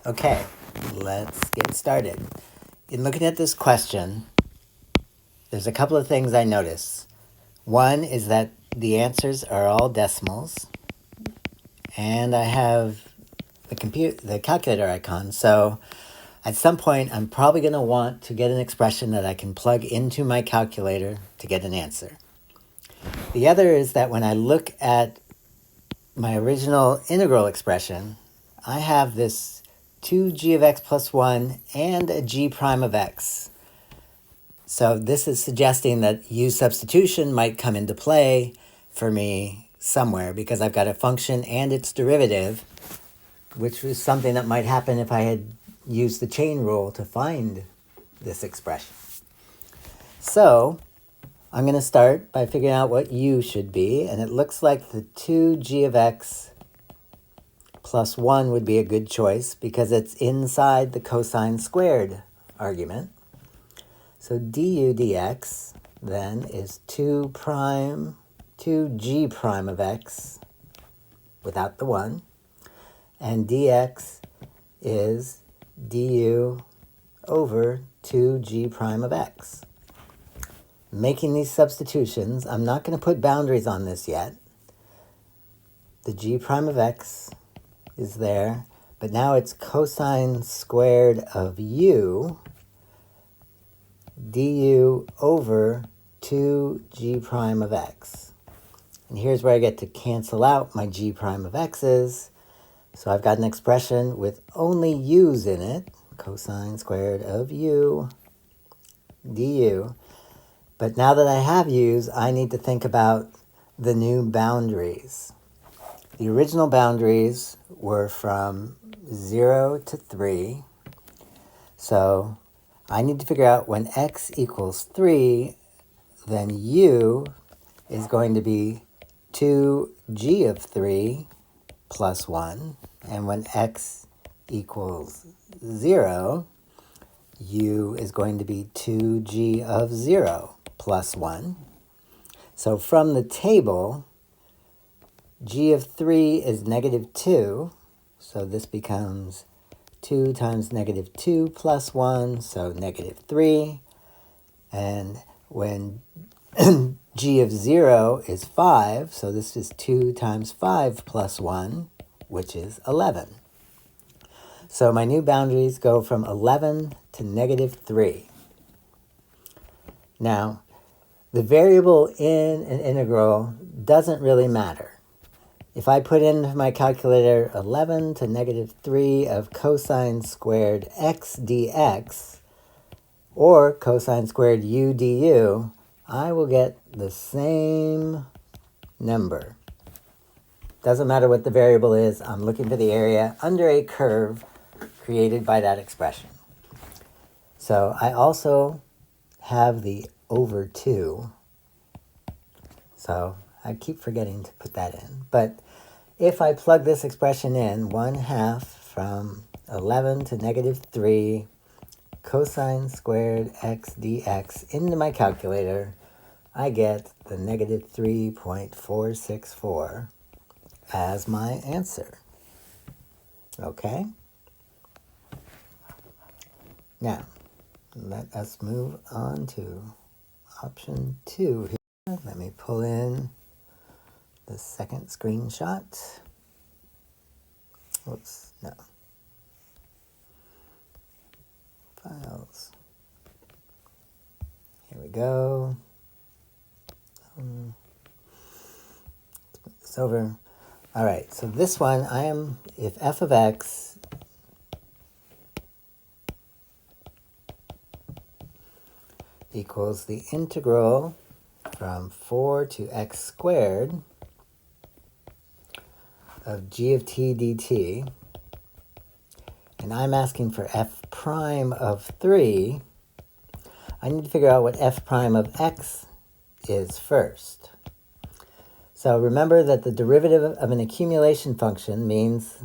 Okay, let's get started. In looking at this question, there's a couple of things I notice. One is that the answers are all decimals, and I have the calculator icon, so at some point I'm probably going to want to get an expression that I can plug into my calculator to get an answer. The other is that when I look at my original integral expression, I have this 2g of x plus 1 and a g prime of x. So this is suggesting that u substitution might come into play for me somewhere because I've got a function and its derivative, which was something that might happen if I had used the chain rule to find this expression. So I'm going to start by figuring out what u should be, and it looks like the 2g of x plus 1 would be a good choice because it's inside the cosine squared argument. So du dx then is 2g prime of x without the 1, and dx is du over 2g prime of x. Making these substitutions, I'm not going to put boundaries on this yet. The g prime of x is there, but now it's cosine squared of u du over 2g prime of x. And here's where I get to cancel out my g prime of x's. So I've got an expression with only u's in it, cosine squared of u du. But now that I have u's, I need to think about the new boundaries. The original boundaries were from 0 to 3. So I need to figure out when x equals 3, then u is going to be 2g of 3 plus 1. And when x equals 0, u is going to be 2g of 0 plus 1. So from the table, g of 3 is negative 2, so this becomes 2 times negative 2 plus 1, so negative 3. And when g of 0 is 5, so this is 2 times 5 plus 1, which is 11. So my new boundaries go from 11 to negative 3. Now, the variable in an integral doesn't really matter. If I put in my calculator 11 to negative 3 of cosine squared x dx, or cosine squared u du, I will get the same number. Doesn't matter what the variable is, I'm looking for the area under a curve created by that expression. So I also have the over 2. So I keep forgetting to put that in. But if I plug this expression in, 1/2 from 11 to negative 3 cosine squared x dx into my calculator, I get the negative 3.464 as my answer. Okay? Now, let us move on to option 2 here. Let me pull in the second screenshot. Oops, no. Files. Here we go. Let's move this over. All right, so this one, if f of x equals the integral from 4 to x squared of g of t dt, and I'm asking for f prime of 3, I need to figure out what f prime of x is first. So remember that the derivative of an accumulation function means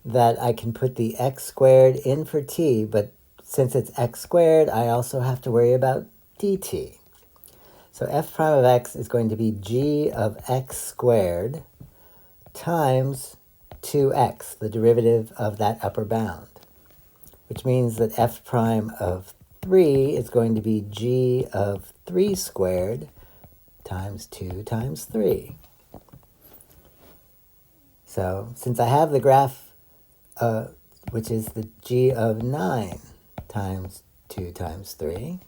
that I can put the x squared in for t, but since it's x squared, I also have to worry about dt. So f prime of x is going to be g of x squared times 2x, the derivative of that upper bound, which means that f prime of 3 is going to be g of 3 squared times 2 times 3. So since I have the graph, which is the g of 9 times 2 times 3,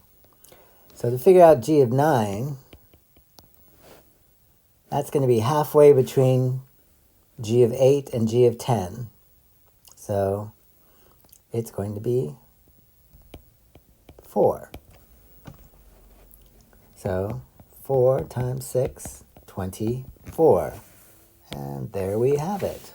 so to figure out g of 9, that's going to be halfway between g of 8 and g of 10. So it's going to be 4. So 4 times 6, 24. And there we have it.